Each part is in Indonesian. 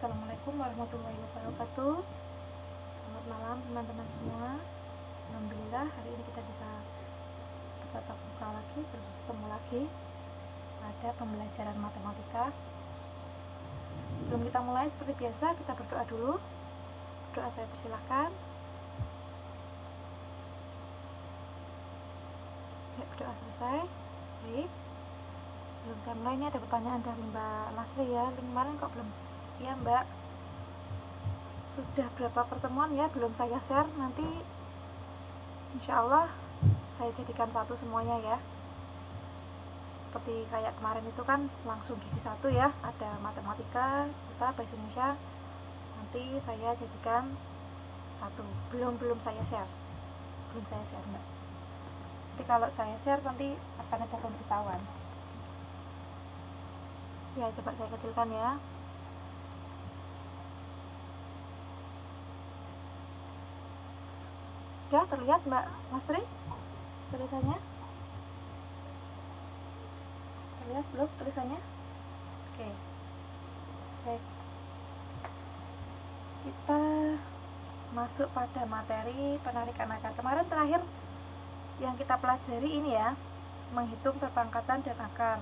Assalamualaikum warahmatullahi wabarakatuh. Selamat malam teman-teman semua. Alhamdulillah hari ini kita bisa tatap muka lagi, bertemu lagi pada pembelajaran matematika. Sebelum kita mulai, seperti biasa kita berdoa dulu. Doa saya persilahkan. Ya, berdoa selesai. Baik. Sebelum kita mulai, ini ada pertanyaan dari Mbak Lasri ya. Kemarin kok belum? Ya Mbak, sudah berapa pertemuan ya belum saya share. Nanti insya Allah saya jadikan satu semuanya ya. Seperti kayak kemarin itu kan langsung jadi satu ya. Ada matematika, kita bahasa Indonesia. Nanti saya jadikan satu. Belum saya share. Belum saya share Mbak. Jadi kalau saya share nanti akan ada pemberitahuan. Ya coba saya kecilkan ya. Sudah terlihat Mbak Lasri tulisannya? Terlihat belum tulisannya? Oke. Baik. Kita masuk pada materi penarikan akar. Kemarin terakhir yang kita pelajari ini ya, menghitung perpangkatan dan akar.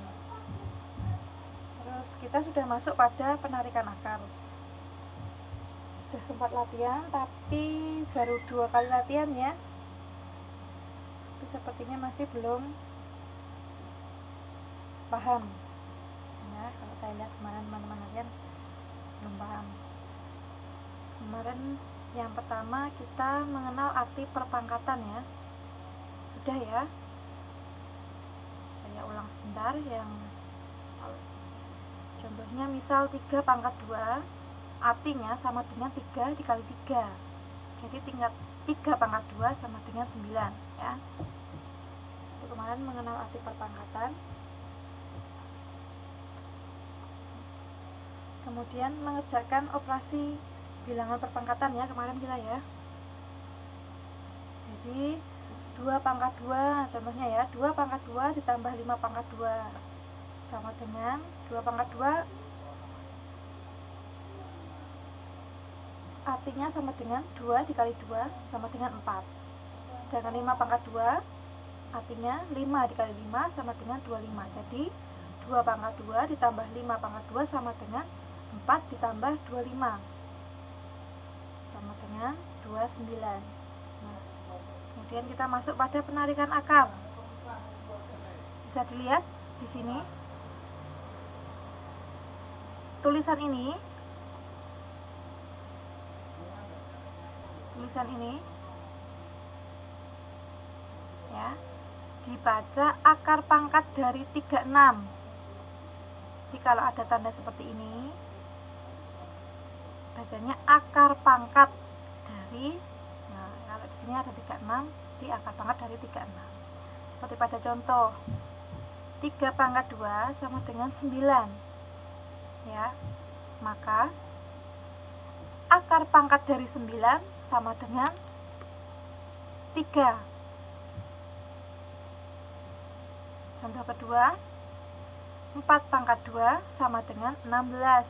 Terus kita sudah masuk pada penarikan akar. Sudah sempat latihan, tapi baru 2 kali latihan ya. Tapi sepertinya masih belum paham. Nah, kalau saya lihat kemarin teman-teman latihan belum paham. Kemarin yang pertama kita mengenal arti perpangkatan ya. Sudah ya. Saya ulang sebentar yang contohnya misal 3 pangkat 2 artinya sama dengan 3 dikali 3. Jadi tingkat 3 pangkat 2 sama dengan 9 ya. Itu kemarin mengenal arti perpangkatan. Kemudian mengerjakan operasi bilangan perpangkatan ya kemarin kita ya. Jadi 2 pangkat 2 contohnya ya, 2 pangkat 2 ditambah 5 pangkat 2 sama dengan 2 pangkat 2 artinya sama dengan 2 dikali 2 sama dengan 4. Sedangkan 5 pangkat 2 artinya 5 dikali 5 sama dengan 25. Jadi 2 pangkat 2 ditambah 5 pangkat 2 sama dengan 4 ditambah 25 sama dengan 29. Nah, kemudian kita masuk pada penarikan akar. Bisa dilihat di sini. Tulisan ini ya dibaca akar pangkat dari 36. Jadi kalau ada tanda seperti ini bacanya akar pangkat dari, nah kalau di sini ada 36 di akar pangkat dari 36. Seperti pada contoh 3 pangkat 2 sama dengan 9 ya, maka akar pangkat dari 9 sama dengan 3. Contoh kedua 4 pangkat 2 sama dengan 16,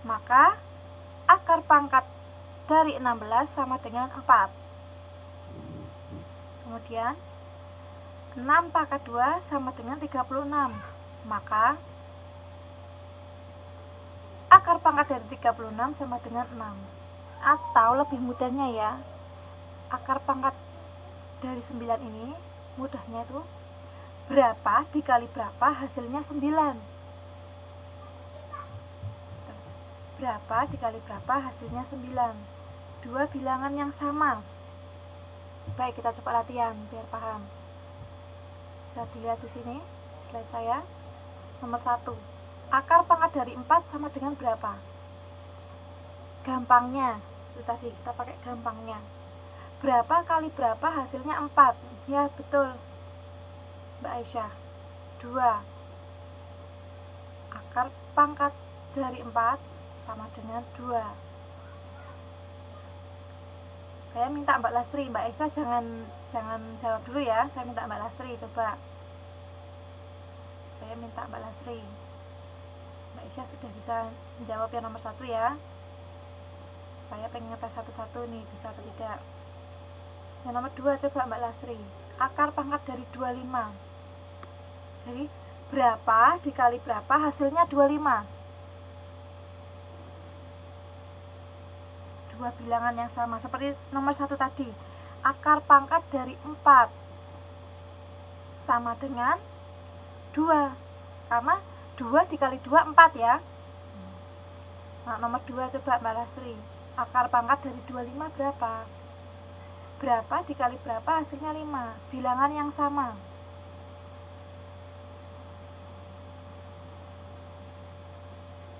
maka akar pangkat dari 16 sama dengan 4. Kemudian 6 pangkat 2 sama dengan 36, maka akar pangkat dari 36 sama dengan 6. Atau lebih mudahnya ya, akar pangkat dari 9 ini mudahnya itu berapa dikali berapa hasilnya 9. Berapa dikali berapa hasilnya 9. Dua bilangan yang sama. Baik, kita coba latihan biar paham. Bisa dilihat di sini slide saya. Nomor 1. Akar pangkat dari 4 sama dengan berapa? Gampangnya, itu tadi kita pakai gampangnya. Berapa kali berapa hasilnya 4? Ya, betul Mbak Aisyah. 2. Akar pangkat dari 4 sama dengan 2. Saya minta Mbak Lasri, Mbak Aisyah jangan jawab dulu ya. Saya minta Mbak Lasri, coba. Saya minta Mbak Lasri. Mbak Aisyah sudah bisa menjawab yang nomor 1 ya. Saya pengen ngetes satu-satu nih, bisa atau tidak. Yang nomor 2 coba Mbak Lasri. Akar pangkat dari 25. Jadi berapa dikali berapa hasilnya 25. Dua bilangan yang sama seperti nomor 1 tadi. Akar pangkat dari 4 sama dengan 2. Karena 2 dikali 2 4 ya. Nah, nomor 2 coba Mbak Lasri. Akar pangkat dari 25 berapa? Berapa dikali berapa hasilnya 5. Bilangan yang sama.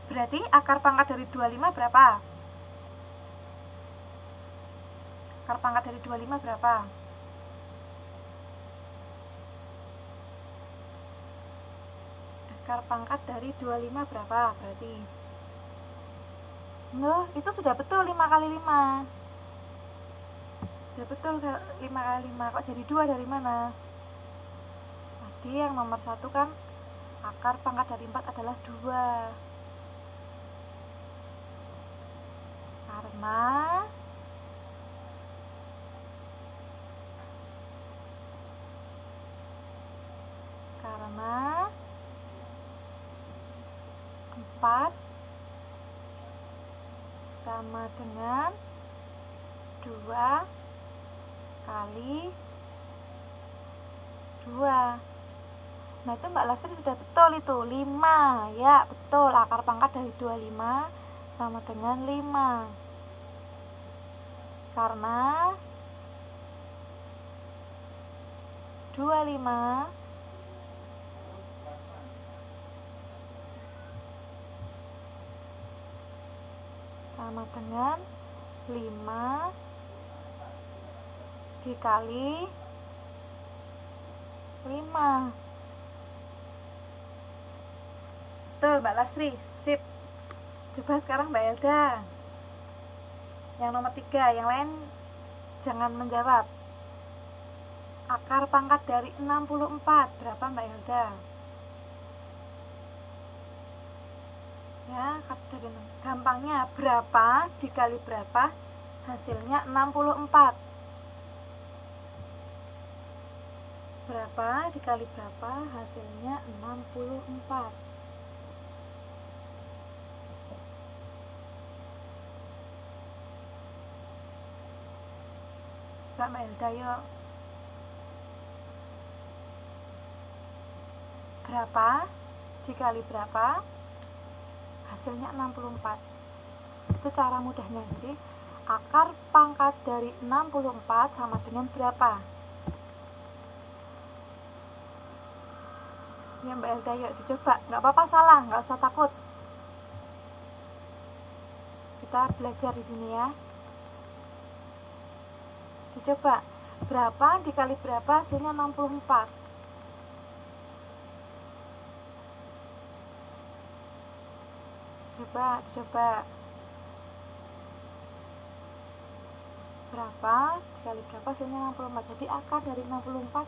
Berarti akar pangkat dari 25 berapa? Akar pangkat dari 25 berapa? Akar pangkat dari 25 berapa? Berarti loh, itu sudah betul 5 kali 5. Sudah betul 5 kali 5. Kok jadi 2 dari mana? Tadi yang nomor 1 kan akar pangkat dari 4 adalah 2. Karena 4 sama dengan 2 kali 2. Nah itu Mbak Lastri sudah betul itu 5. Ya betul, akar pangkat dari 25 sama dengan 5. Karena 25 sama dengan 5 dikali 5. Betul Mbak Lasri, sip. Coba sekarang Mbak Elda. Yang nomor 3, yang lain jangan menjawab. Akar pangkat dari 64 berapa Mbak Elda? Ya, gampangnya berapa dikali berapa hasilnya 64. Berapa dikali berapa hasilnya 64. Mbak Elda yuk. Berapa dikali berapa hasilnya 64. Itu cara mudahnya. Jadi akar pangkat dari 64 sama dengan berapa? Ya Mbak Elda yuk dicoba. Nggak apa-apa salah, nggak usah takut. Kita belajar di sini ya. Dicoba. Berapa dikali berapa hasilnya 64. Coba. Berapa dikali berapa hasilnya 64. Jadi akar dari 64.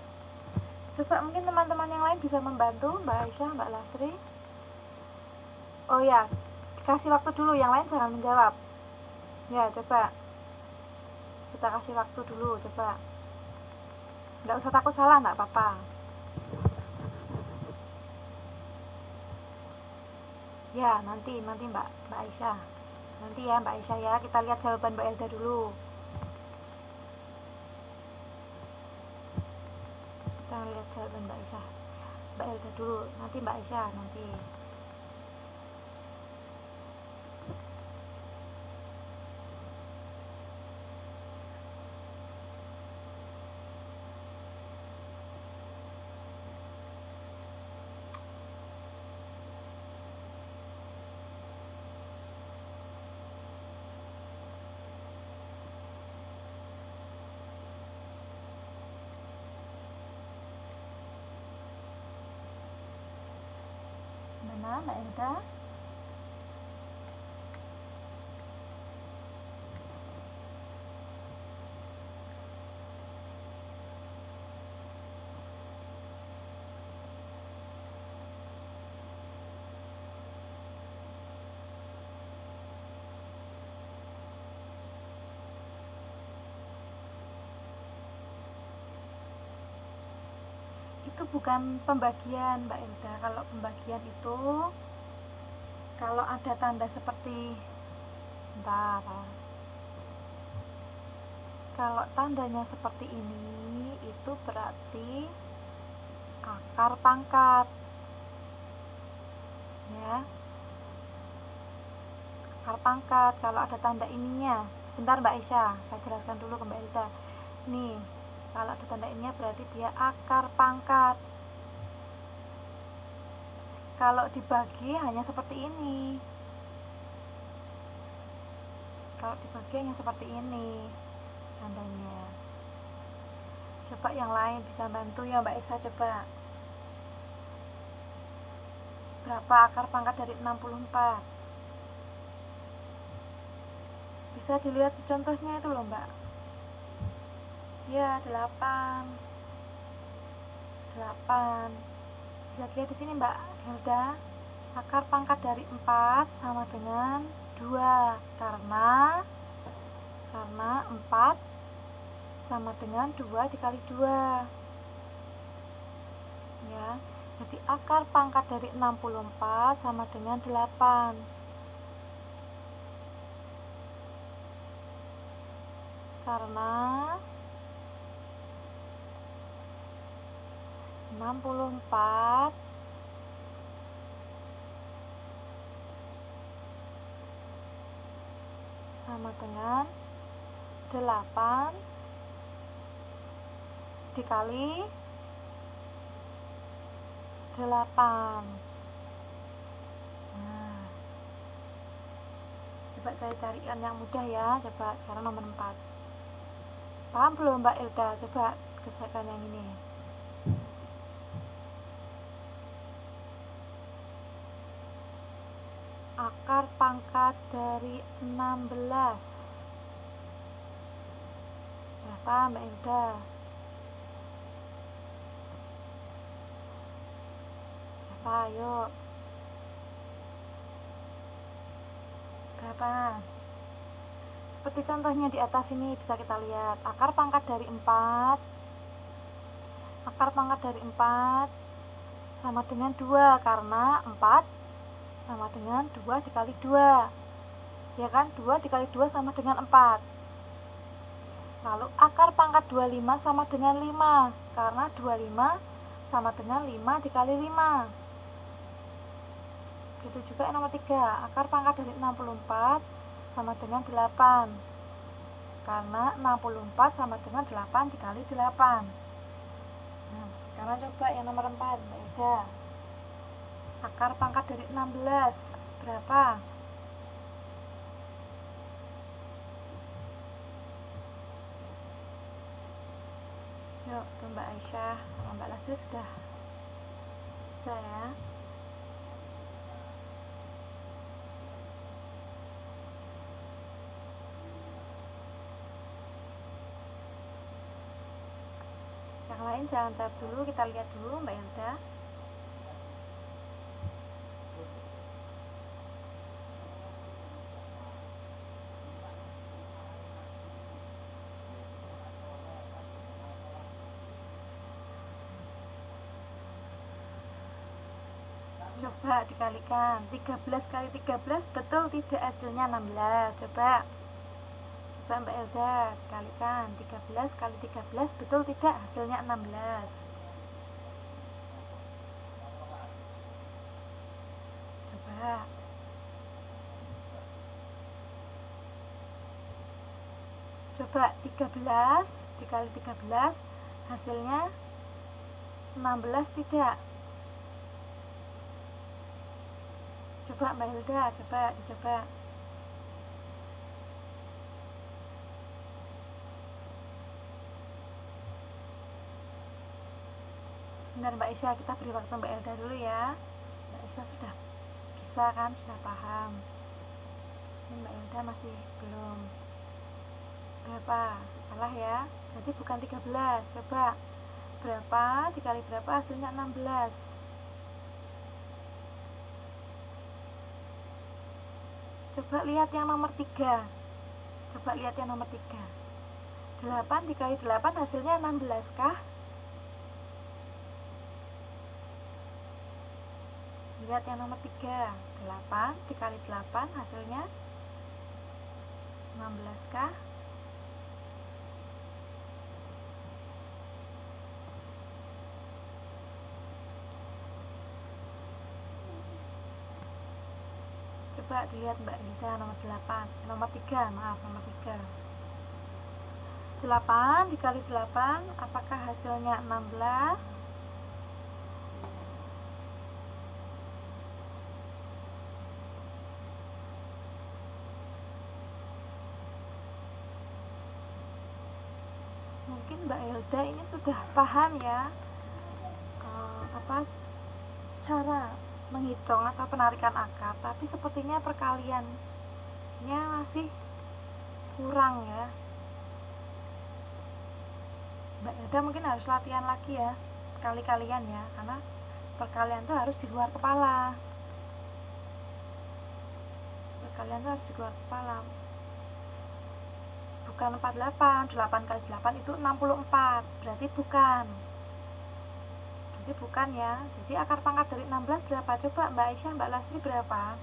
Coba mungkin teman-teman yang lain bisa membantu Mbak Aisyah, Mbak Lasri. Oh ya, kasih waktu dulu, yang lain jangan menjawab. Ya, coba. Kita kasih waktu dulu, coba. Nggak usah takut salah, nggak apa-apa. Ya, nanti Mbak Aisyah. Nanti ya Mbak Aisyah ya, kita lihat jawaban Mbak Elda dulu. Kita lihat jawaban Mbak Aisyah. Mbak Elda dulu, nanti Mbak Aisyah, nanti. Mana Mbak Elda? bukan pembagian Mbak Elda. Kalau pembagian itu kalau ada tanda seperti kalau tandanya seperti ini itu berarti akar pangkat ya. Akar pangkat kalau ada tanda ininya. Sebentar Mbak Aisyah, saya jelaskan dulu ke Mbak Elda. Nih, kalau ada tanda ininya berarti dia akar pangkat. Kalau dibagi hanya seperti ini. Kalau dibagi hanya seperti ini tandanya. Coba yang lain bisa bantu ya Mbak Aisyah, coba. Berapa akar pangkat dari 64? Bisa dilihat contohnya itu loh Mbak. Ya, 8. Bisa dilihat di sini Mbak Helda. Akar pangkat dari 4 sama dengan 2 karena 4 sama dengan 2 dikali 2 ya. Jadi akar pangkat dari 64 sama dengan 8. Karena 64 sama dengan 8 dikali 8. Nah, coba saya carikan yang mudah ya. Coba sekarang nomor 4. Paham belum Mbak Elda? Coba kerjakan yang ini. Akar pangkat dari 16 berapa Mbak Elda? Berapa? Yuk. Berapa? Seperti contohnya di atas ini bisa kita lihat. Akar pangkat dari 4 sama dengan 2 karena 4 sama dengan 2 dikali 2 ya kan. 2 dikali 2 sama dengan 4. Lalu akar pangkat 25 sama dengan 5 karena 25 sama dengan 5 dikali 5. Begitu juga yang nomor 3. Akar pangkat dari 64 sama dengan 8 karena 64 sama dengan 8 dikali 8. Nah, sekarang coba yang nomor 4 Mbak Eda. Akar pangkat dari 16 berapa? Yuk, Mbak Aisyah sama Mbak Lasri sudah bisa ya. Yang lain jangan tab dulu, kita lihat dulu Mbak Elda. Coba dikalikan 13 kali 13 betul tidak hasilnya 16. Coba Mbak Elda kalikan 13 kali 13 betul tidak hasilnya 16. Coba 13 dikali 13 hasilnya 16 tidak. Coba Mbak Hilda, dicoba. Benar Mbak Isya, kita beri waktu Mbak Hilda dulu ya. Mbak Isya sudah bisa kan, sudah paham. Ini Mbak Hilda masih belum. Berapa? Salah ya. Jadi bukan 13. Coba berapa dikali berapa hasilnya 16. Coba lihat yang nomor 3. 8 dikali 8 hasilnya 16 kah? Lihat yang nomor 3, 8 dikali 8 hasilnya 16 kah? Coba dilihat Mbak Lisa nomor 8, nomor 3, maaf, nomor 3. 8 dikali 8 apakah hasilnya 16? Mungkin Mbak Hilda ini sudah paham ya cara menghitung atau penarikan akar, tapi sepertinya perkaliannya masih kurang ya. Mbak Hilda mungkin harus latihan lagi ya, kali-kalian ya, karena perkalian itu harus di luar kepala. Perkalian itu harus di luar kepala. Bukan 48, 8 kali 8 itu 64, berarti bukan. Jadi bukan ya. Jadi akar pangkat dari 16 berapa? Coba Mbak Aisyah, Mbak Lasri berapa?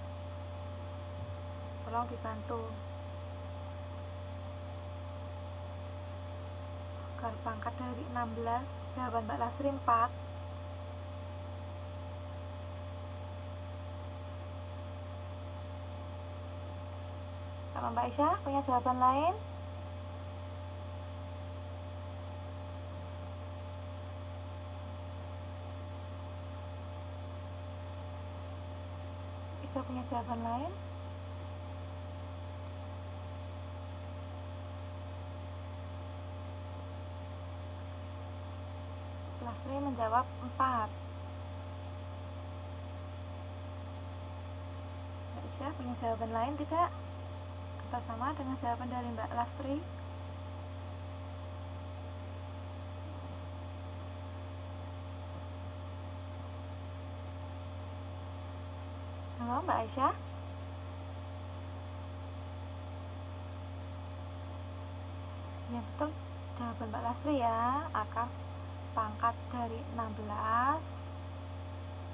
Tolong dibantu. Akar pangkat dari 16, jawaban Mbak Lasri 4. Kalau Mbak Aisyah punya jawaban lain? Bisa punya jawaban lain? Lasri menjawab 4. Mbak Aisyah punya jawaban lain tidak? Atau sama dengan jawaban dari Mbak Lasri? Halo Mbak Aisyah? Ya betul, jawaban Mbak Lasri ya. Akar pangkat dari 16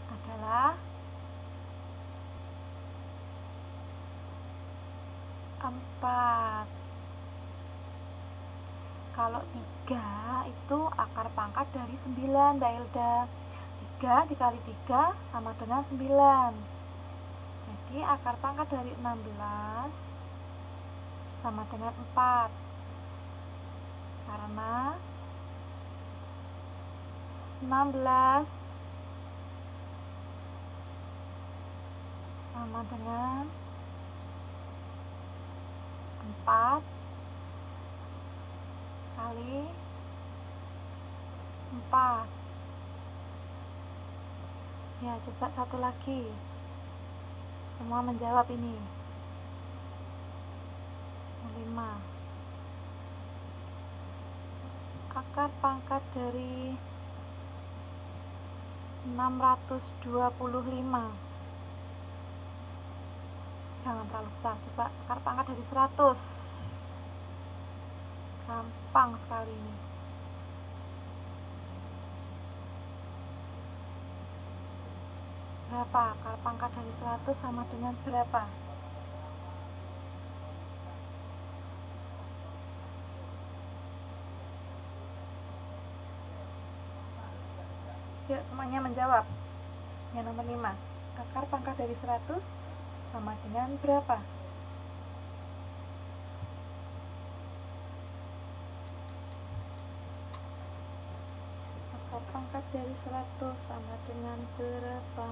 adalah 4. Kalau 3 itu akar pangkat dari 9 Mbak Hilda. 3 dikali 3 sama dengan 9. Jadi akar pangkat dari 16 sama dengan 4. Karena 16 sama dengan 4 kali 4. Ya, coba satu lagi. Semua menjawab ini. 5. Akar pangkat dari 625. Jangan terlalu besar, coba akar pangkat dari 100. Gampang sekali ini. Berapa akar pangkat dari 100 sama dengan berapa? Yuk semuanya menjawab. Yang nomor 5, akar pangkat dari 100 sama dengan berapa? Akar pangkat dari 100 sama dengan berapa?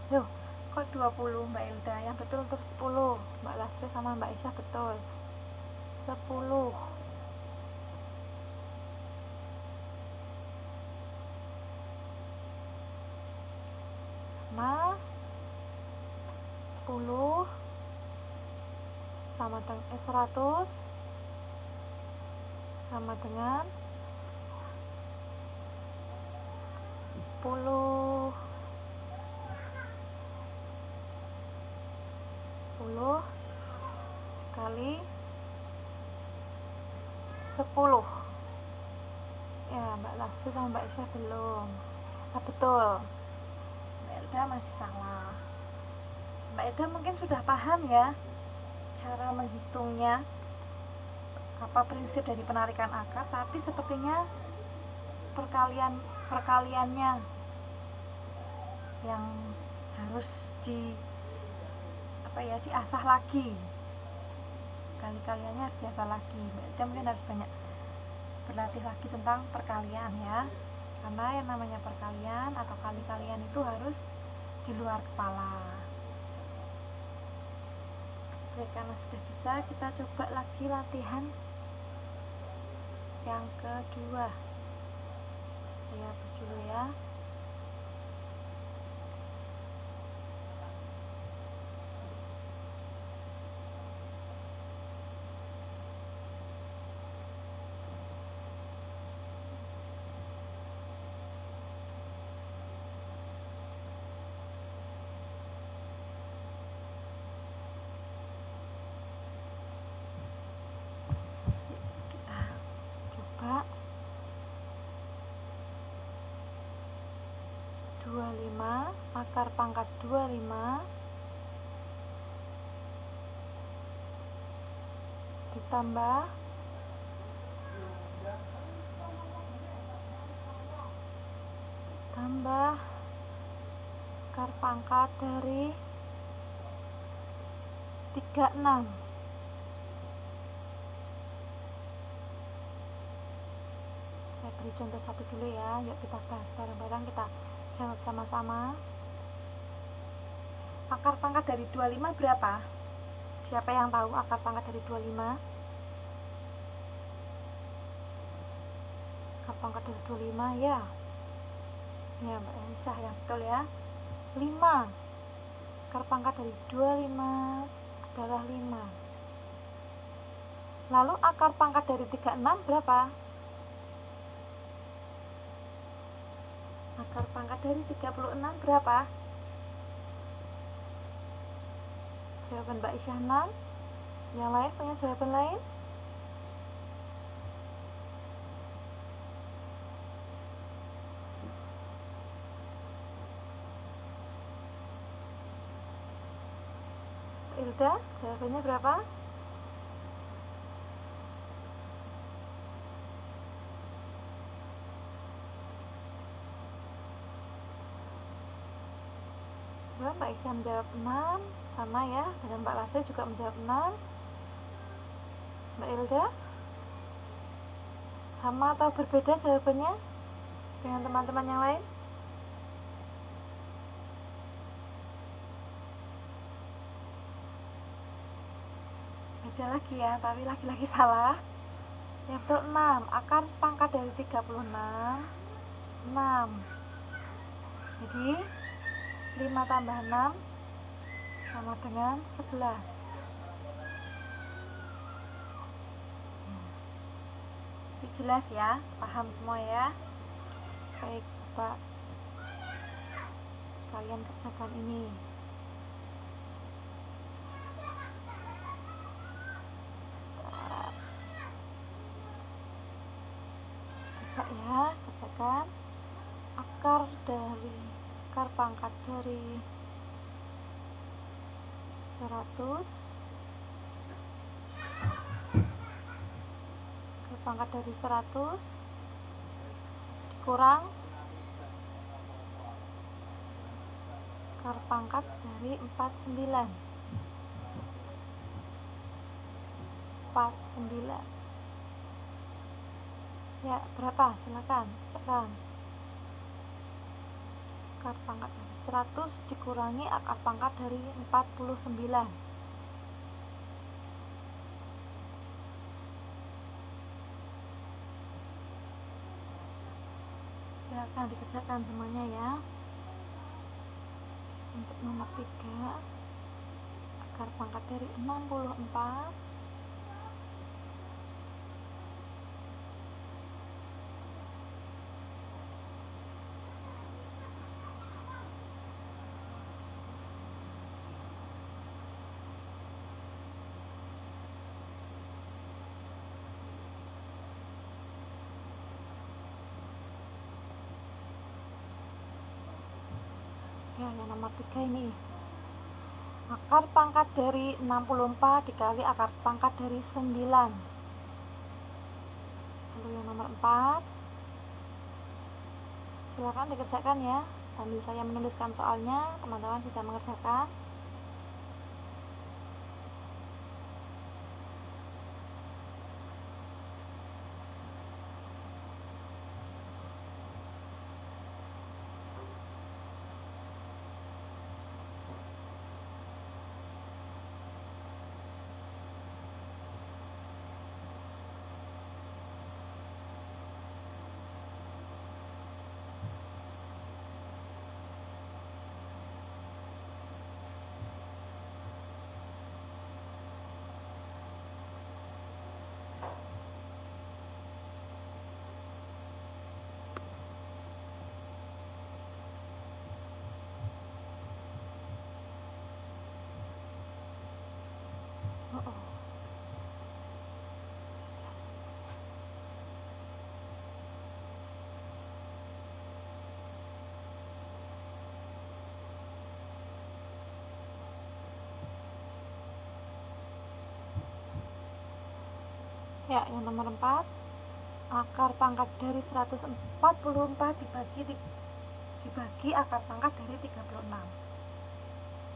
Loh, kok 20 Mbak Hilda? Yang betul untuk 10. Mbak Lasri sama Mbak Aisyah betul. 10. Nah, 10 sama dengan 100 sama dengan 10 kali 10. Ya, Mbak Lasri sama Mbak Isya belum. Betul, Mbak Elda masih salah. Mbak Elda mungkin sudah paham ya cara menghitungnya, apa prinsip dari penarikan akar, tapi sepertinya perkaliannya yang harus diasah lagi. Kali-kaliannya harus diasah lagi. Mbak Elda mungkin harus banyak berlatih lagi tentang perkalian ya, karena yang namanya perkalian atau kali-kalian itu harus di luar kepala. Oke, karena sudah bisa, kita coba lagi latihan yang kedua. Saya hapus dulu ya. Coba 25 akar pangkat 25 ditambah akar pangkat dari 36. Saya beri contoh satu dulu ya. Yuk kita bahas bareng-bareng, kita jawab sama-sama. Akar pangkat dari 25 berapa? Siapa yang tahu akar pangkat dari 25? Akar pangkat dari 25 ya. Ya, Mbak Aisyah yang betul ya. 5. Akar pangkat dari 25 adalah 5. Lalu akar pangkat dari 36 berapa? Akar pangkat dari 36 berapa? Jawaban Mbak Aisyah 6. Yang lain punya jawaban lain? Ilda, jawabannya berapa? Mbak Aisyah menjawab 6, sama ya, dan Mbak Lasri juga menjawab 6. Mbak Ilda, sama atau berbeda jawabannya dengan teman-teman yang lain? Beda lagi ya, tapi lagi-lagi salah. Yang betul 6. Akar pangkat dari 36 6. Jadi 5 tambah 6 sama dengan 11. Ini jelas ya, paham semua ya. Baik, coba kalian kerjakan ini. Coba ya, kerjakan. Akar pangkat dari 100, akar pangkat dari 100 dikurang akar pangkat dari 49. Ya, berapa? Silakan cekkan. Akar pangkat dari 100 dikurangi akar pangkat dari 49. Silakan dikerjakan semuanya ya. Untuk nomor 3, akar pangkat dari 64 . Ya, yang nomor 3 ini. Akar pangkat dari 64 dikali akar pangkat dari 9. Lalu yang nomor 4. Silakan dikerjakan ya. Sambil saya menuliskan soalnya, teman-teman bisa mengerjakan. Oh. Ya, yang nomor 4. Akar pangkat dari 144 dibagi akar pangkat dari 36.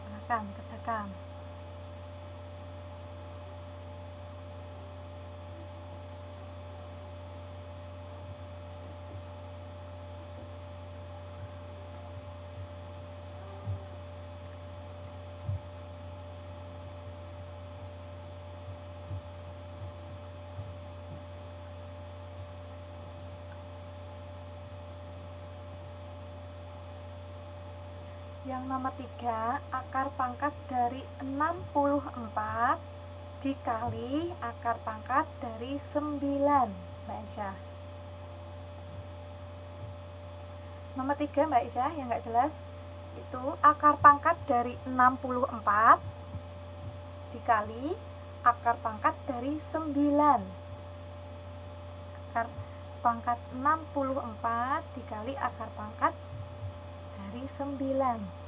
Silakan kerjakan. Yang nomor 3, akar pangkat dari 64 dikali akar pangkat dari 9, Mbak Aisyah. Nomor 3, Mbak Aisyah, yang nggak jelas itu akar pangkat dari 64 dikali akar pangkat dari 9. Akar pangkat 64 dikali akar pangkat dari 9.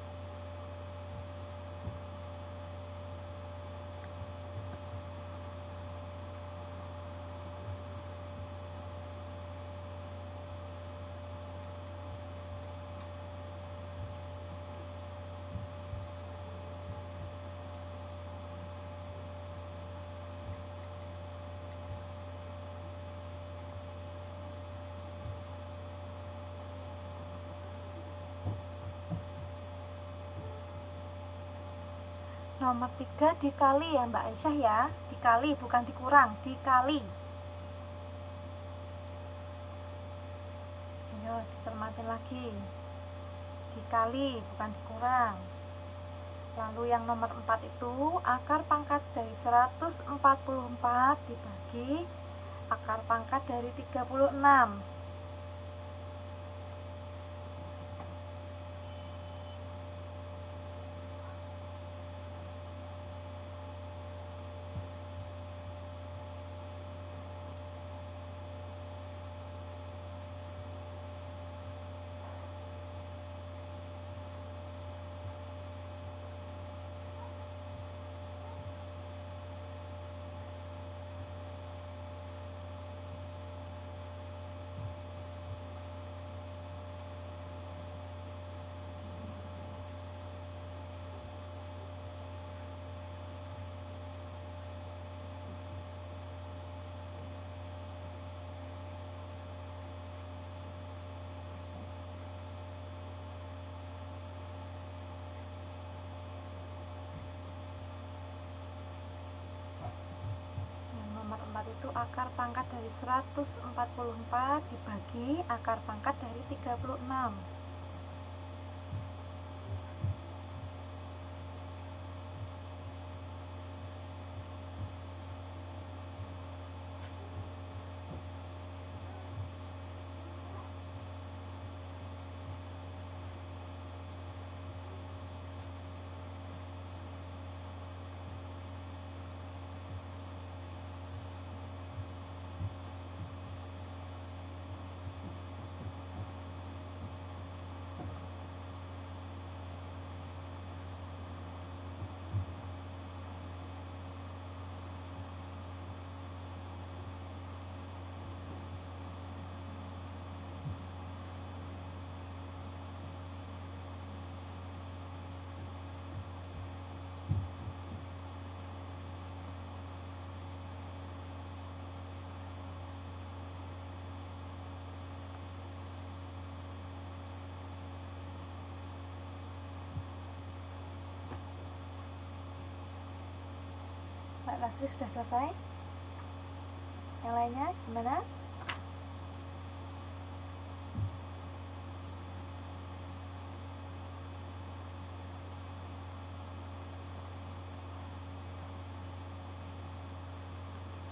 Nomor 3 dikali ya Mbak Aisyah ya. Dikali, bukan dikurang, dikali. Ayo dicermatin lagi. Dikali, bukan dikurang. Lalu yang nomor 4 itu akar pangkat dari 144 dibagi akar pangkat dari 36. Nomor 4 itu akar pangkat dari 144 dibagi akar pangkat dari 36. Lastri sudah selesai. Yang lainnya gimana?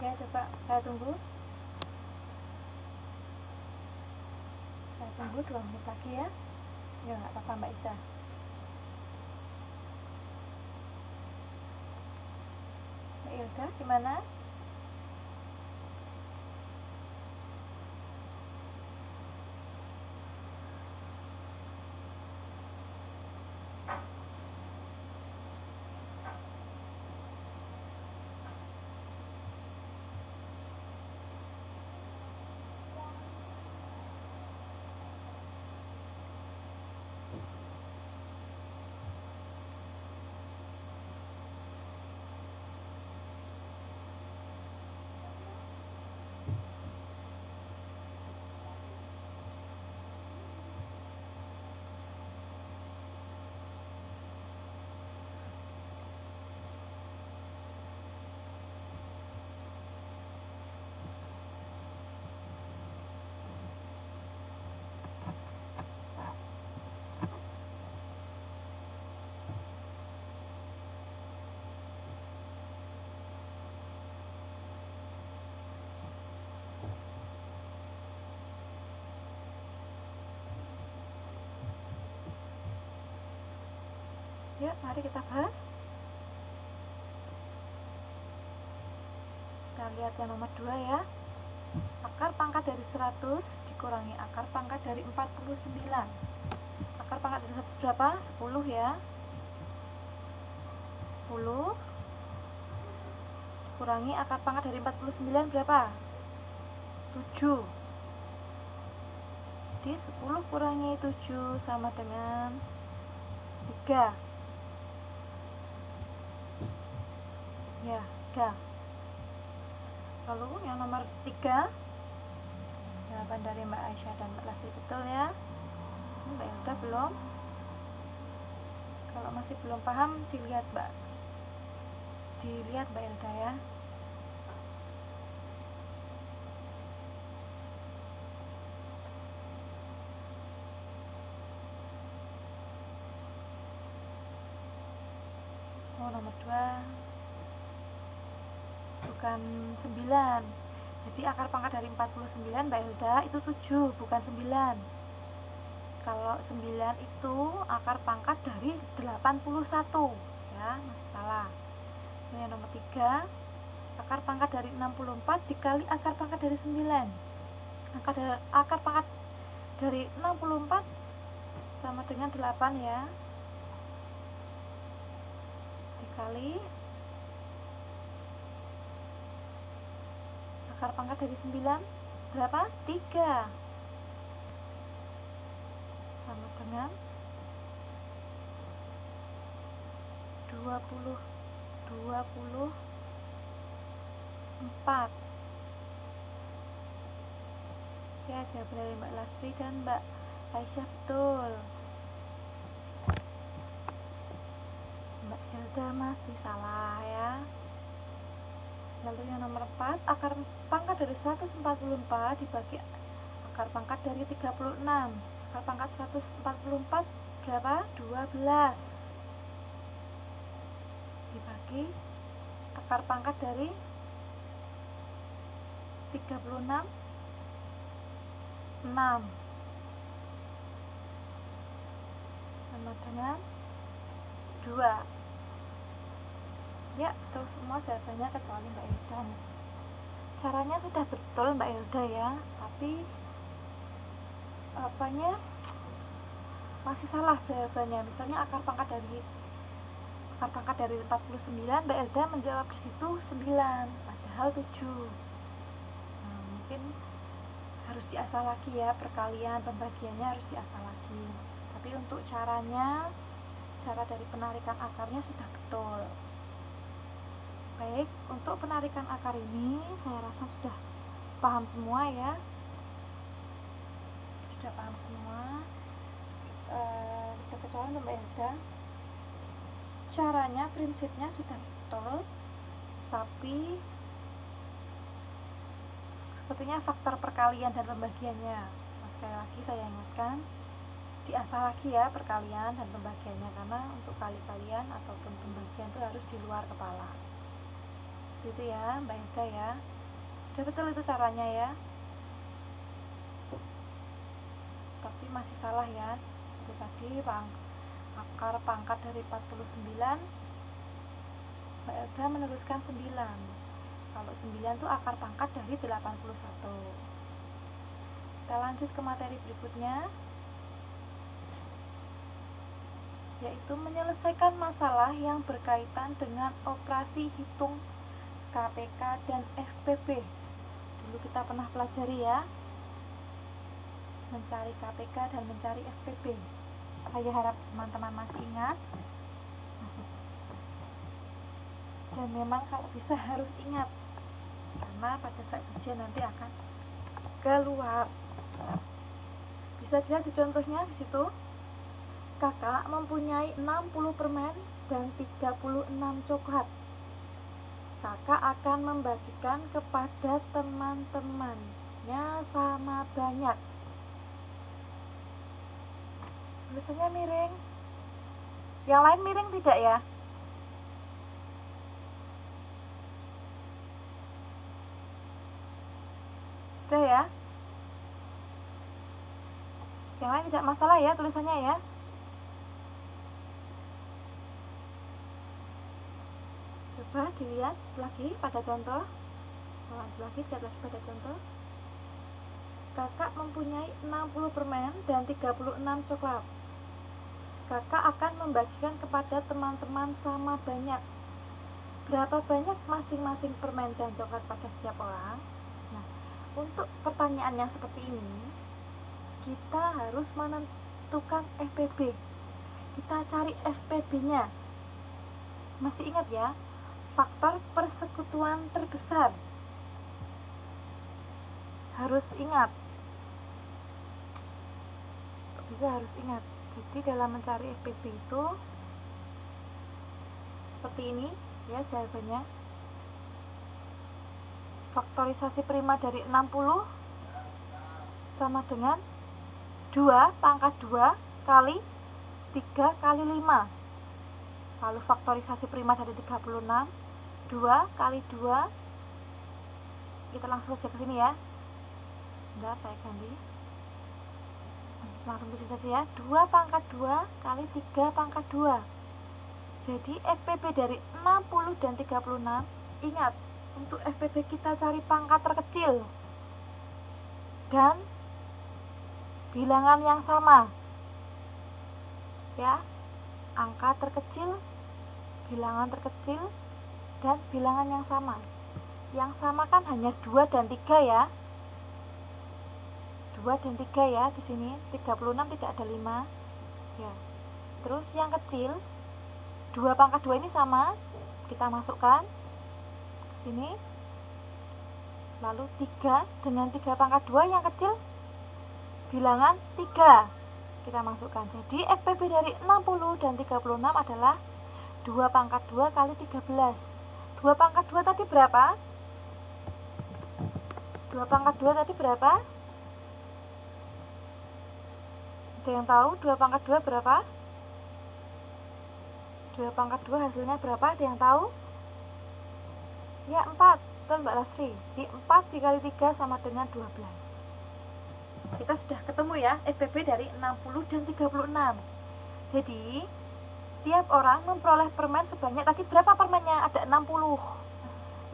Ya, coba saya tunggu 2 menit lagi ya. Ya nggak apa-apa Mbak Isa. Mbak Ilda gimana? Yuk, mari kita bahas. Kita lihat yang nomor 2 ya. Akar pangkat dari 100 dikurangi akar pangkat dari 49. Akar pangkat dari 100 berapa? 10 ya. 10 dikurangi akar pangkat dari 49 berapa? 7. Jadi 10 kurangi 7 sama dengan 3. Ya, 3. Lalu yang nomor 3, jawaban dari Mbak Aisyah dan Mbak Lastri betul ya. Mbak Ilda belum. Kalau masih belum paham, dilihat Mbak Ilda ya. Oh, nomor 2 bukan 9. Jadi akar pangkat dari 49 Mbak Hilda itu 7, bukan 9. Kalau 9 itu akar pangkat dari 81 ya, masih salah. Ini nomor 3, akar pangkat dari 64 dikali akar pangkat dari 9. Akar pangkat dari 64 sama dengan 8 ya, dikali akar pangkat dari 9 berapa? 3, sama dengan 24. Ya, jawaban dari Mbak Lastri dan Mbak Aisyah betul. Mbak Hilda masih salah ya. Lalu yang nomor 4, akar pangkat dari 144 dibagi akar pangkat dari 36. Akar pangkat 144 berapa? 12. Dibagi akar pangkat dari 36, 6, sama dengan 2. Ya, betul semua jawabannya kecuali Mbak Hilda. Caranya sudah betul Mbak Hilda ya, tapi apanya masih salah jawabannya. Misalnya akar pangkat dari 49, Mbak Hilda menjawab di situ 9, padahal 7. Nah, mungkin harus diasah lagi ya, perkalian pembagiannya harus diasah lagi. Tapi untuk cara dari penarikan akarnya sudah betul. Baik, untuk penarikan akar ini saya rasa sudah paham semua ya. Sudah paham semua. Kita kecuali Mbak Hilda. Caranya, prinsipnya sudah betul. tapi sepertinya faktor perkalian dan pembagiannya. Nah, sekali lagi saya ingatkan, diasah lagi ya perkalian dan pembagiannya, karena untuk kali-kalian ataupun pembagian itu harus di luar kepala. Gitu ya Mbak Eda ya. Sudah betul itu caranya ya. Tapi masih salah ya. Itu tadi akar pangkat dari 49, Mbak Eda meneruskan 9. Kalau 9 itu akar pangkat dari 81. Kita lanjut ke materi berikutnya, yaitu menyelesaikan masalah yang berkaitan dengan operasi hitung KPK dan FPB. Dulu kita pernah pelajari ya, mencari KPK dan mencari FPB. Saya harap teman-teman masih ingat. Dan memang kalau bisa harus ingat, karena pada saat ujian nanti akan keluar. Bisa dilihat di contohnya di situ. Kakak mempunyai 60 permen dan 36 coklat. Kakak akan membagikan kepada teman-temannya sama banyak. Tulisannya miring. Yang lain miring tidak ya? Sudah ya? Yang lain tidak masalah ya tulisannya ya? Coba dilihat lagi pada contoh. Lagi lihat lagi pada contoh. Kakak mempunyai 60 permen dan 36 coklat. Kakak akan membagikan kepada teman-teman sama banyak. Berapa banyak masing-masing permen dan coklat pada setiap orang? Nah, untuk pertanyaan yang seperti ini, kita harus menentukan FPB. Kita cari FPB-nya. Masih ingat ya? Faktor persekutuan terbesar. Harus ingat. Bisa harus ingat. Jadi dalam mencari FPB itu seperti ini ya jawabannya. Faktorisasi prima dari 60 sama dengan 2 pangkat 2 kali 3 kali 5. Lalu faktorisasi prima dari 36, 2 kali 2. Kita langsung saja ke sini ya. Bentar, saya ganti. Langsung tulis ya. 2 pangkat 2 kali 3 pangkat 2. Jadi FPB dari 60 dan 36, ingat, untuk FPB kita cari pangkat terkecil dan bilangan yang sama ya, angka terkecil, bilangan terkecil, dan bilangan yang sama. Yang sama kan hanya 2 dan 3 ya, 2 dan 3 ya, di sini 36 tidak ada 5 ya. Terus yang kecil 2 pangkat 2 ini sama, kita masukkan ke sini. Lalu 3 dengan 3 pangkat 2 yang kecil bilangan 3 kita masukkan. Jadi FPB dari 60 dan 36 adalah 2 pangkat 2 kali 13. 2 pangkat 2 tadi berapa? 2 pangkat 2 tadi berapa? Ada yang tahu 2 pangkat 2 berapa? 2 pangkat 2 hasilnya berapa? Ada yang tahu? Ya 4, betul Mbak Lasri. Di 4 dikali 3 sama dengan 12. Kita sudah ketemu ya FPB dari 60 dan 36. Jadi tiap orang memperoleh permen sebanyak, tadi berapa permennya? Ada 60.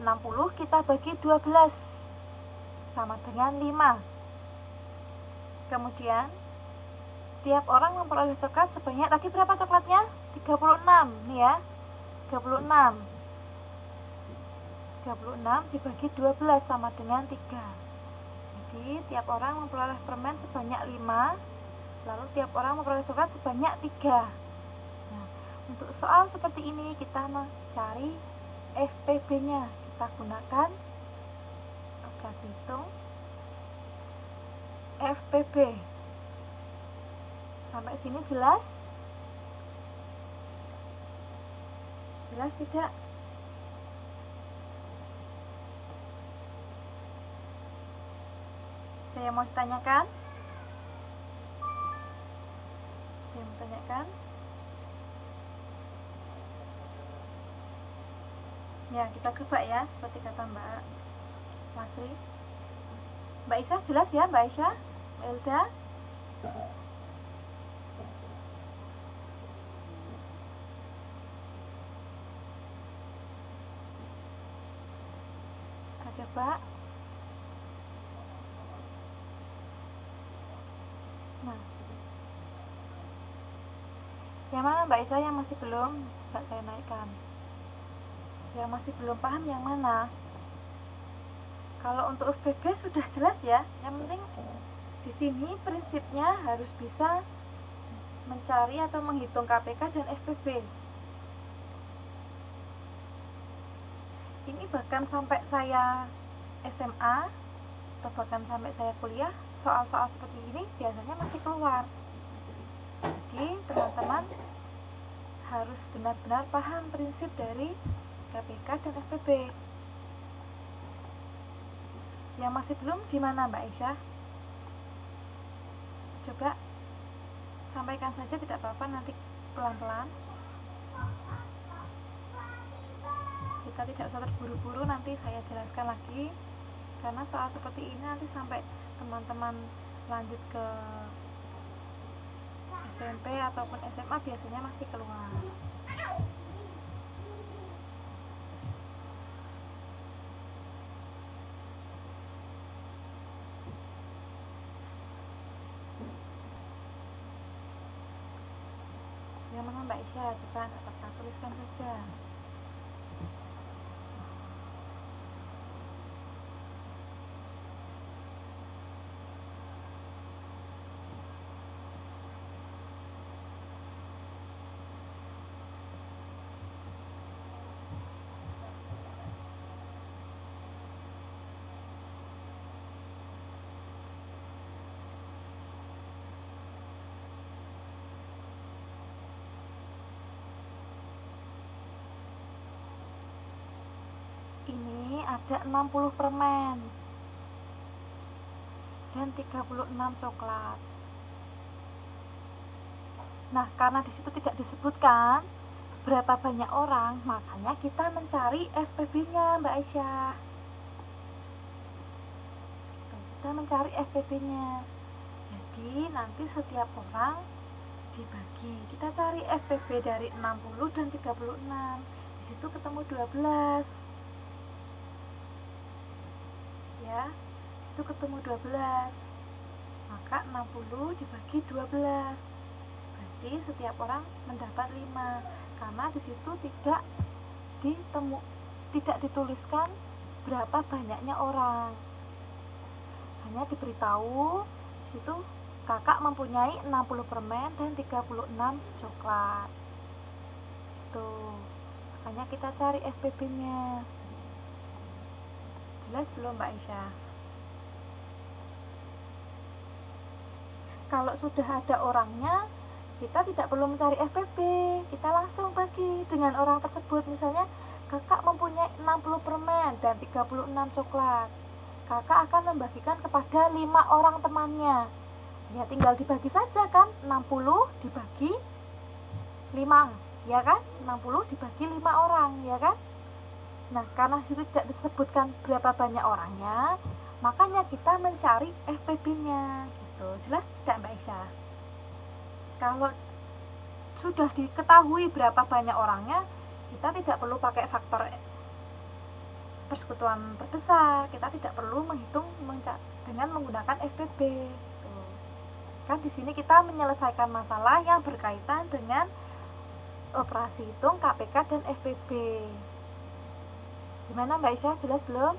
60 kita bagi 12 sama dengan 5. Kemudian tiap orang memperoleh coklat sebanyak, tadi berapa coklatnya? 36 nih ya, 36 dibagi 12 sama dengan 3. Jadi tiap orang memperoleh permen sebanyak 5, lalu tiap orang memperoleh coklat sebanyak 3. Nah, untuk soal seperti ini kita mencari FPB-nya. Kita gunakan alat hitung FPB. Sampai sini jelas? Jelas tidak? Ada yang mau ditanyakan? Ada yang mau tanyakan? Ya, kita coba ya, seperti kata Mbak Masri. Mbak Isa jelas ya, Mbak Aisyah? Mbak Elda? Coba. Nah, yang mana Mbak Isa yang masih belum? Mbak saya naikkan. Yang masih belum paham yang mana? Kalau untuk FPB sudah jelas ya. Yang penting di sini prinsipnya harus bisa mencari atau menghitung KPK dan FPB. Ini bahkan sampai saya SMA atau bahkan sampai saya kuliah, soal-soal seperti ini biasanya masih keluar. Jadi teman-teman harus benar-benar paham prinsip dari KPK dan FPB. Yang masih belum di mana Mbak Aisyah? Coba sampaikan saja, tidak apa-apa, nanti pelan-pelan. Kita tidak usah terburu-buru, nanti saya jelaskan lagi, karena soal seperti ini nanti sampai teman-teman lanjut ke SMP ataupun SMA biasanya masih keluar. Yang mana Mbak Isya? Coba apa tuliskan saja. Ini ada 60 permen dan 36 coklat. Nah, karena di situ tidak disebutkan berapa banyak orang, makanya kita mencari FPB-nya, Mbak Aisyah. Kita mencari FPB-nya. Jadi nanti setiap orang dibagi. Kita cari FPB dari 60 dan 36. Di situ ketemu 12. Ya, itu ketemu 12, maka 60 dibagi 12, berarti setiap orang mendapat 5, karena disitu tidak dituliskan berapa banyaknya orang, hanya diberitahu disitu kakak mempunyai 60 permen dan 36 coklat. Tuh, makanya kita cari FPB nya. Jelas belum Mbak Aisyah? Kalau sudah ada orangnya, kita tidak perlu mencari FPB, kita langsung bagi dengan orang tersebut. Misalnya kakak mempunyai 60 permen dan 36 coklat, kakak akan membagikan kepada 5 orang temannya. Ya tinggal dibagi saja kan, 60 dibagi 5, ya kan? 60 dibagi 5 orang, ya kan? Nah, karena itu tidak disebutkan berapa banyak orangnya, makanya kita mencari FPB-nya, gitu. Jelas tidak Mbak Aisyah? Kalau sudah diketahui berapa banyak orangnya, kita tidak perlu pakai faktor persekutuan berbesar, kita tidak perlu menghitung dengan menggunakan FPB. Gitu. Kan di sini kita menyelesaikan masalah yang berkaitan dengan operasi hitung KPK dan FPB. Gimana Mbak Aisyah, jelas belum?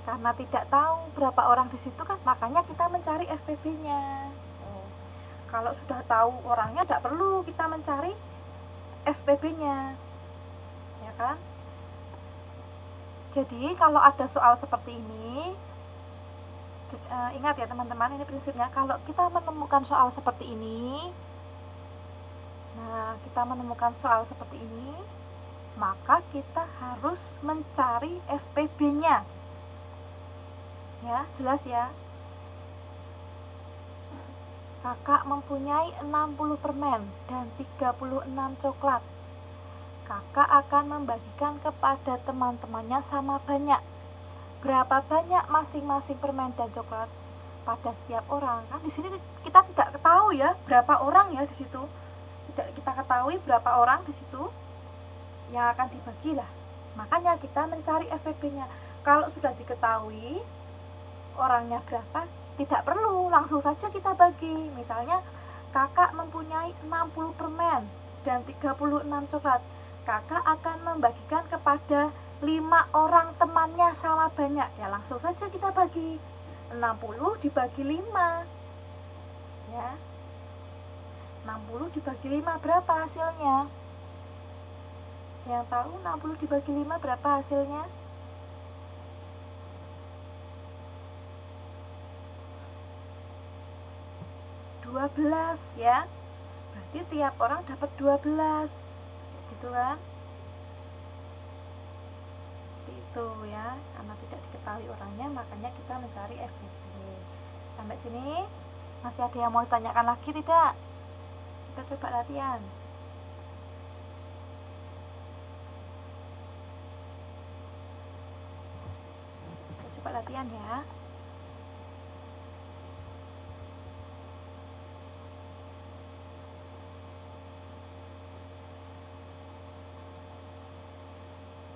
Karena tidak tahu berapa orang di situ kan, makanya kita mencari FPB-nya. Kalau sudah tahu orangnya, tidak perlu kita mencari FPB-nya, ya kan? Jadi kalau ada soal seperti ini, ingat ya teman-teman, ini prinsipnya. Kalau kita menemukan soal seperti ini, maka kita harus mencari FPB-nya. Ya, jelas ya. Kakak mempunyai 60 permen dan 36 coklat. Kakak akan membagikan kepada teman-temannya sama banyak. Berapa banyak masing-masing permen dan coklat pada setiap orang? Kan di sini kita tidak tahu ya berapa orang ya di situ. Tidak kita ketahui berapa orang di situ yang akan dibagi lah. Makanya kita mencari FVP-nya. Kalau sudah diketahui orangnya berapa, tidak perlu, langsung saja kita bagi. Misalnya kakak mempunyai 60 permen dan 36 coklat. Kakak akan membagikan kepada 5 orang temannya sama banyak. Ya langsung saja kita bagi. 60 dibagi 5. Ya. 60 dibagi 5 berapa hasilnya? Yang tahu 60 dibagi 5 berapa hasilnya? 12 ya. Berarti tiap orang dapat 12. Gitu kan? Seperti itu ya. Karena tidak diketahui orangnya, makanya kita mencari FVP. Sampai sini masih ada yang mau ditanyakan lagi tidak? Kita coba latihan. Kita coba latihan ya.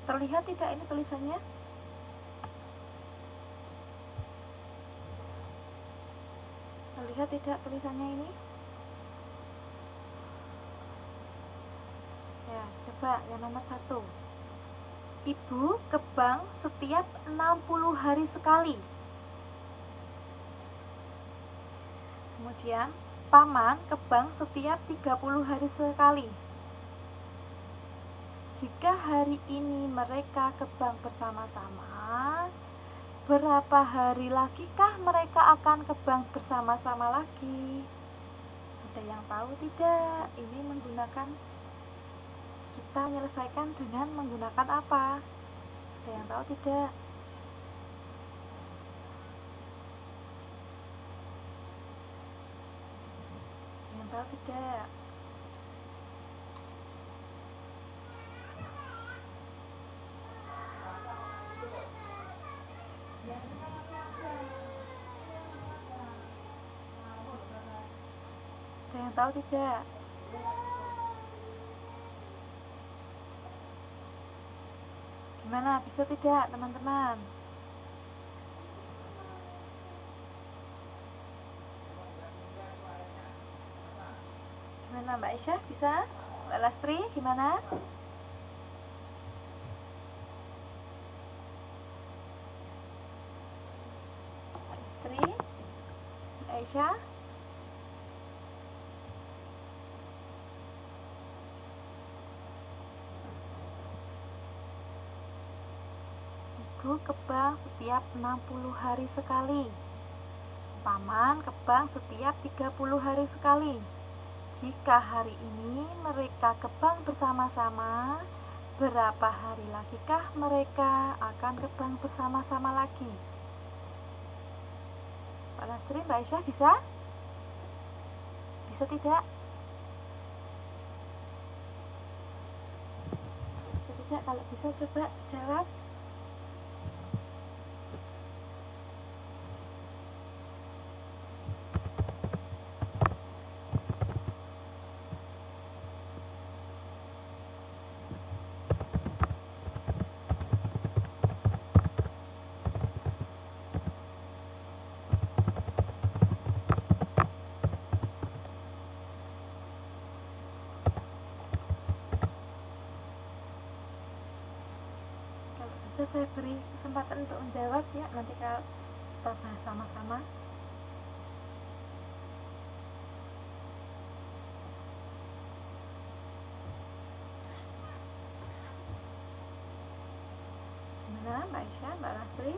Terlihat tidak ini tulisannya? Terlihat tidak tulisannya ini? Ya, coba yang nomor 1. Ibu ke bank setiap 60 hari sekali. Kemudian, paman ke bank setiap 30 hari sekali. Jika hari ini mereka ke bank bersama-sama, berapa hari lagi kah mereka akan ke bank bersama-sama lagi? Ada yang tahu tidak? Ini menggunakan, kita menyelesaikan dengan menggunakan apa? Ada yang tahu tidak? Ada yang tahu tidak? Ada yang tahu tidak? Gimana? Bisa tidak teman-teman? Gimana Mbak Aisyah? Bisa? Mbak Lastri gimana? Lastri? Mbak Aisyah? Ibu ke bank setiap 60 hari sekali. Paman ke bank setiap 30 hari sekali. Jika hari ini mereka ke bank bersama-sama, berapa hari lagikah mereka akan ke bank bersama-sama lagi? Pak Lastri, Mbak Aisyah bisa? Bisa tidak? Bisa tidak? Kalau bisa coba jawab. Saya beri kesempatan untuk menjawab ya, nanti kalau kita bahas sama-sama. Gimana Mbak Aisyah, Mbak Lastri?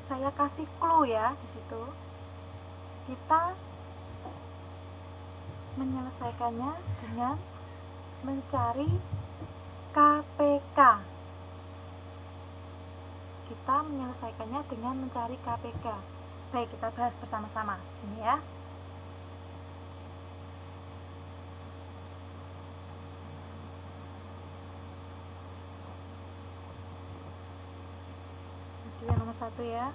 Saya kasih clue ya di situ. Kita menyelesaikannya dengan mencari KPK. Kita kita menyelesaikannya dengan mencari KPK. Baik, kita bahas bersama-sama. Ini ya. Jadi yang nomor 1 ya.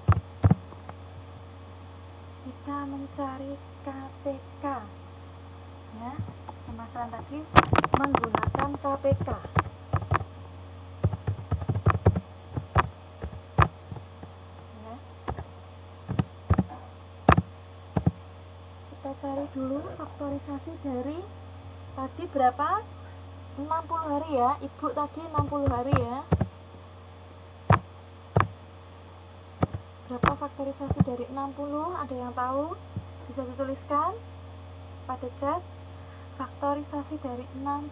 Kita mencari KPK. Ya, pemasaran tadi menggunakan KPK. Ya. Kita cari dulu faktorisasi dari tadi berapa? 60 hari ya. Ibu tadi 60 hari ya. Berapa faktorisasi dari 60? Ada yang tahu? Bisa dituliskan pada chat. Faktorisasi dari 60.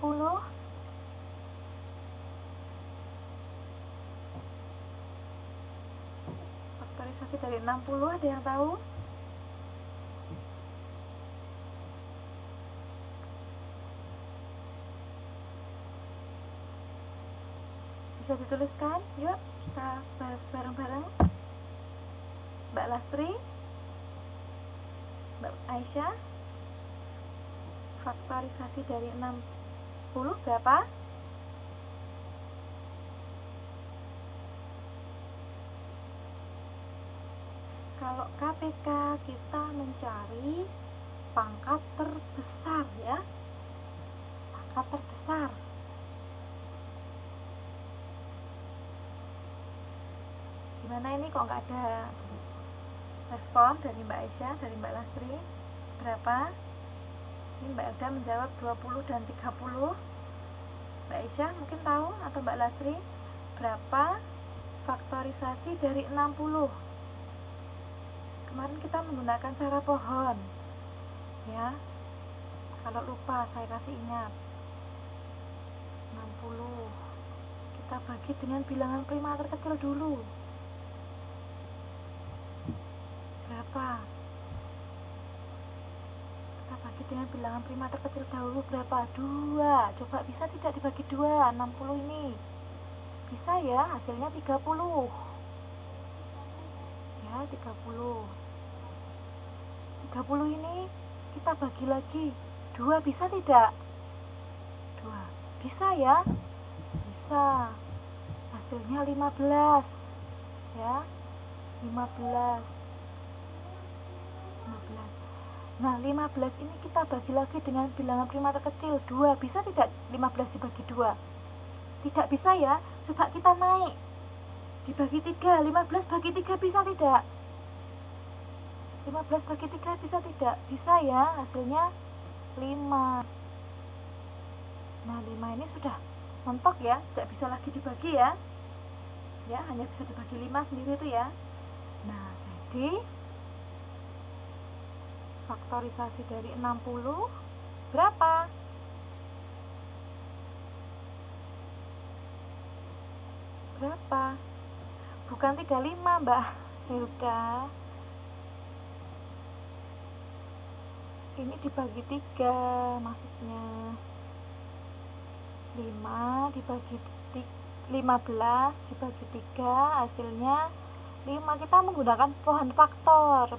Faktorisasi dari 60 ada yang tahu? Bisa dituliskan? Yuk, kita bahas bareng-bareng. Mbak Lastri, Mbak Aisyah, faktorisasi dari 60 berapa? Kalau KPK kita mencari pangkat terbesar ya. Pangkat terbesar. Gimana ini kok nggak ada respon dari Mbak Aisyah, dari Mbak Lastri? Berapa? Ini Mbak Elda menjawab 20 dan 30. Mbak Aisyah mungkin tahu atau Mbak Lastri, berapa faktorisasi dari 60? Kemarin kita menggunakan cara pohon ya. Kalau lupa saya kasih ingat. 60 kita bagi dengan bilangan prima terkecil dulu. Berapa? Kita bagi dengan bilangan prima terkecil dahulu. Berapa? 2. Coba bisa tidak dibagi 2? 60 ini bisa ya, hasilnya 30 ya. 30 ini kita bagi lagi 2, bisa tidak? 2 bisa ya, bisa. Hasilnya 15 ya. 15. Nah, 15 ini kita bagi lagi dengan bilangan prima terkecil 2. Bisa tidak 15 dibagi 2? Tidak bisa ya. Coba kita naik. Dibagi 3. 15 bagi 3 bisa tidak? 15 bagi 3 bisa tidak? Bisa ya. Hasilnya 5. Nah, 5 ini sudah mentok ya. Tidak bisa lagi dibagi ya. Ya, hanya bisa dibagi 5 sendiri itu ya. Nah, jadi faktorisasi dari 60 berapa? Berapa? Bukan 35 Mbak Hilda. Ini dibagi 3 maksudnya. 5 dibagi 15 dibagi 3 hasilnya 5. Kita menggunakan pohon faktor,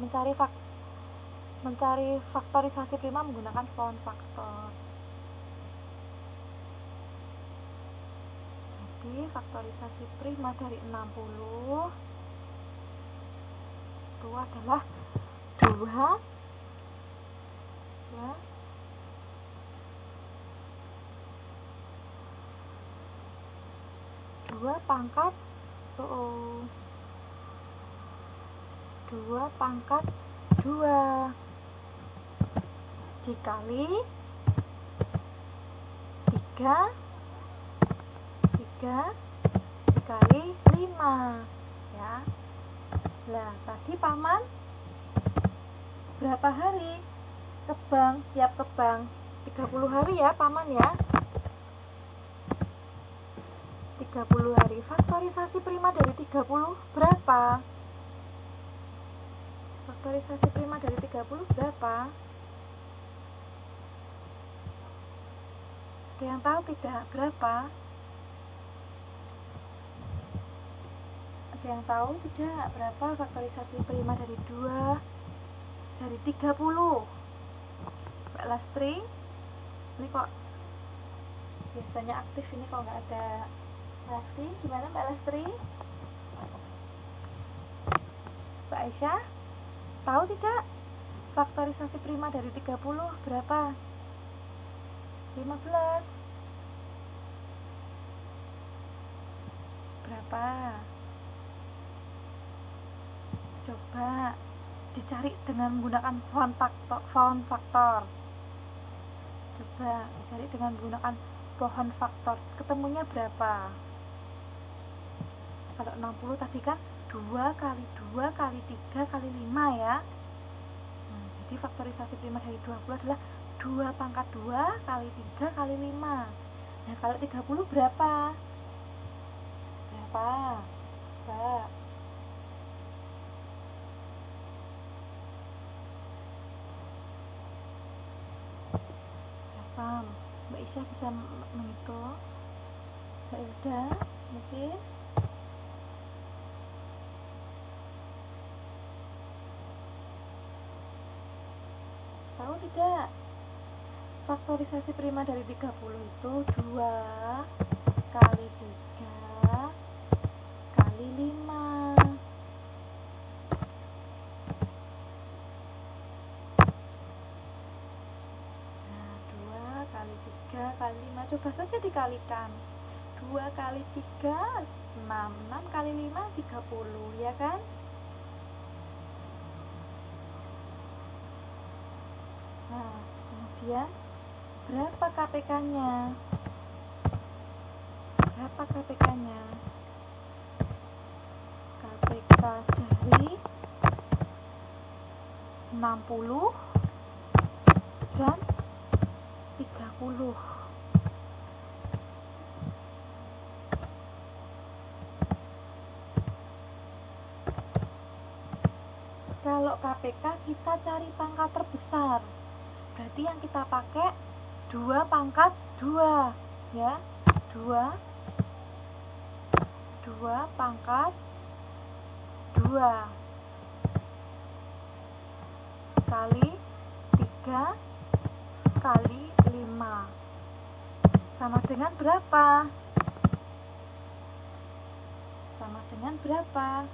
mencari faktorisasi prima menggunakan pohon faktor. Jadi faktorisasi prima dari 60 itu adalah 2 ya. 2 pangkat 2 pangkat 2 dikali 3 dikali 5 ya. Lah, tadi paman berapa hari kebang, siap kebang? 30 hari ya paman ya. 30 hari. Faktorisasi prima dari 30 berapa? Faktorisasi prima dari 30 berapa? Ada yang tahu tidak? Berapa? Ada Ada yang tahu tidak berapa faktorisasi prima dari 2 dari 30? Mbak Lastri, ini kok biasanya aktif, ini kok nggak ada reaksi. Gimana Mbak Lastri? Mbak Aisyah, tahu tidak faktorisasi prima dari 30 berapa? 15. Berapa? Coba dicari dengan menggunakan pohon faktor. Coba dicari dengan menggunakan pohon faktor. Ketemunya berapa? Kalau 60 tadi kan 2 kali 2 kali 3 kali 5 ya. Jadi faktorisasi prima dari 20 adalah 2 pangkat 2 kali 3 kali 5. Nah, kalau 30 berapa? Berapa? Mbak. Berapa? Mbak Isya bisa menghitung? Mbak Ilda mungkin? Tahu tidak? Faktorisasi prima dari 30 itu 2 kali 3 kali 5. Nah, 2 kali 3 kali 5. Coba saja dikalikan. 2 kali 3 6. 6 kali 5 30, ya kan? Nah, kemudian berapa KPK-nya? Berapa KPK-nya? KPK dari 60 dan 30. Kalau KPK kita cari pangkat terbesar. Berarti yang kita pakai 2 pangkat 2 ya. 2 pangkat 2 kali 3 kali 5 sama dengan berapa? Sama dengan berapa?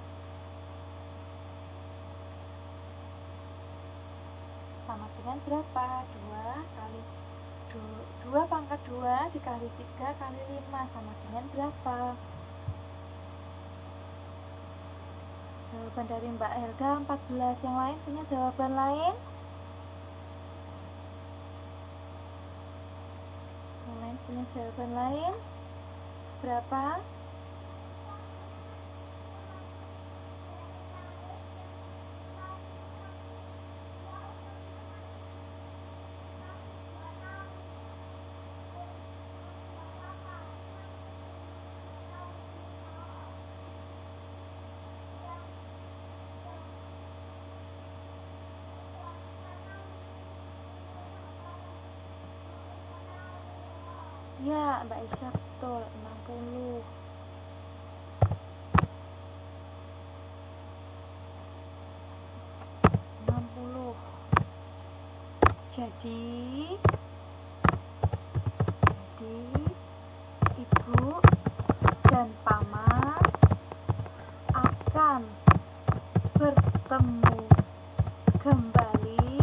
Sama dengan berapa? 2 kali 2 pangkat 2 dikali 3 kali 5 sama dengan berapa? Jawaban dari Mbak Helda 14. Yang lain punya jawaban lain? Yang lain punya jawaban lain? Berapa? Ya, Mbak Isya betul, 60. Jadi Ibu dan Paman akan bertemu kembali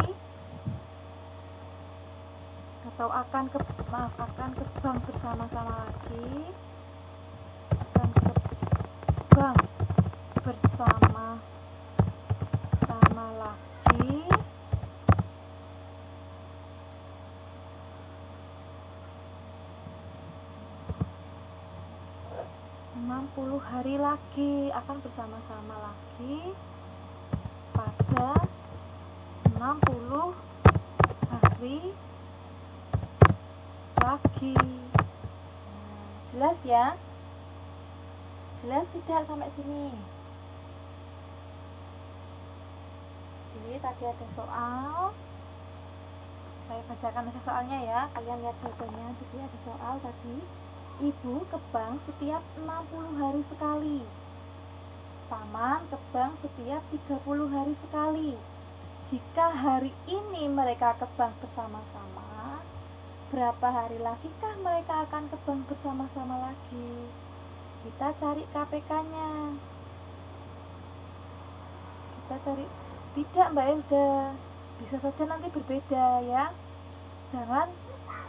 atau akan ke bank bersama-sama lagi, akan ke bank bersama-sama lagi 60 hari lagi, akan bersama-sama lagi pada 60 hari lagi. Jelas ya? Jelas tidak sampai sini? Jadi tadi ada soal, saya bacakan aja soalnya ya, kalian lihat jawabannya. Jadi ada soal tadi, Ibu ke bank setiap 60 hari sekali. taman ke bank setiap 30 hari sekali. Jika hari ini mereka ke bank bersama-sama, berapa hari lagi kah mereka akan ke bank bersama-sama lagi? Kita cari KPK-nya. Kita cari. Tidak, Mbak Elda, bisa saja nanti berbeda ya. Jangan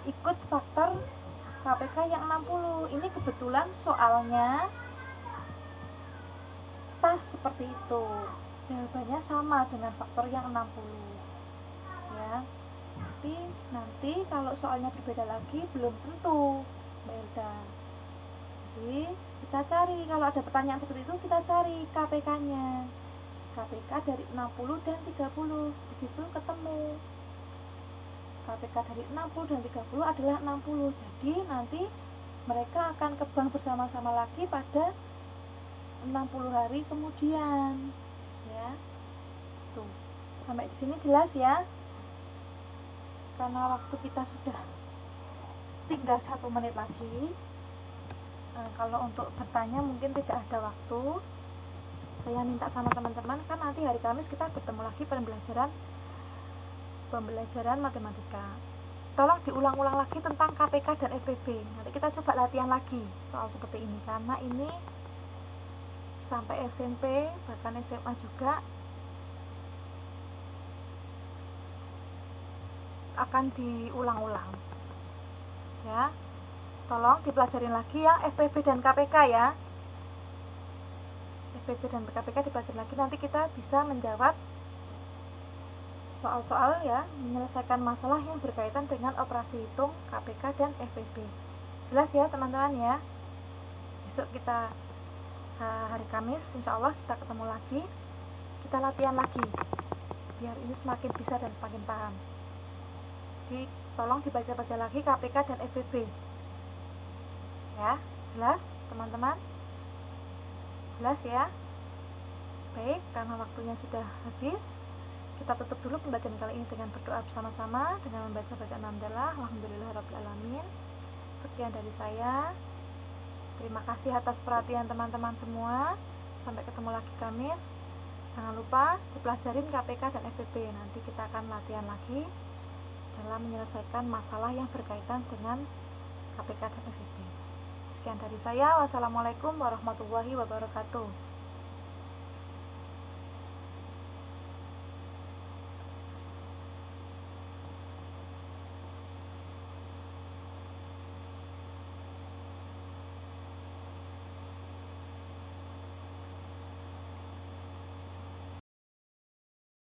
ikut faktor KPK yang 60. Ini kebetulan soalnya pas seperti itu, jawabannya sama dengan faktor yang 60 ya. Tapi nanti kalau soalnya berbeda lagi belum tentu, Mbak Elda. Jadi kita cari, kalau ada pertanyaan seperti itu kita cari KPK-nya. KPK dari 60 dan 30, di situ ketemu. KPK dari 60 dan 30 adalah 60. Jadi nanti mereka akan ke bank bersama-sama lagi pada 60 hari kemudian ya. Tuh, sampai di sini jelas ya. Karena waktu kita sudah tinggal 1 menit lagi, kalau untuk bertanya mungkin tidak ada waktu. Saya minta sama teman-teman, kan nanti hari Kamis kita bertemu lagi pembelajaran matematika. Tolong diulang-ulang lagi tentang KPK dan FPB. Nanti kita coba latihan lagi soal seperti ini, karena ini sampai SMP bahkan SMA juga akan diulang-ulang ya. Tolong dipelajarin lagi ya FPB dan KPK ya. FPB dan KPK dipelajari lagi, nanti kita bisa menjawab soal-soal ya, menyelesaikan masalah yang berkaitan dengan operasi hitung KPK dan FPB. Jelas ya teman-teman ya. Besok kita hari Kamis insya Allah kita ketemu lagi, kita latihan lagi biar ini semakin bisa dan semakin paham. Jadi tolong dibaca-baca lagi KPK dan FPB ya. Jelas teman-teman? Jelas ya? Baik, karena waktunya sudah habis, kita tutup dulu pembacaan kali ini dengan berdoa bersama-sama dengan membaca bacaan hamdalah alhamdulillahirabbil alamin. Sekian dari saya. Terima kasih atas perhatian teman-teman semua. Sampai ketemu lagi Kamis. Jangan lupa dipelajarin KPK dan FPB. Nanti kita akan latihan lagi dalam menyelesaikan masalah yang berkaitan dengan KPK dan FPB. Sekian dari saya. Wassalamualaikum warahmatullahi wabarakatuh.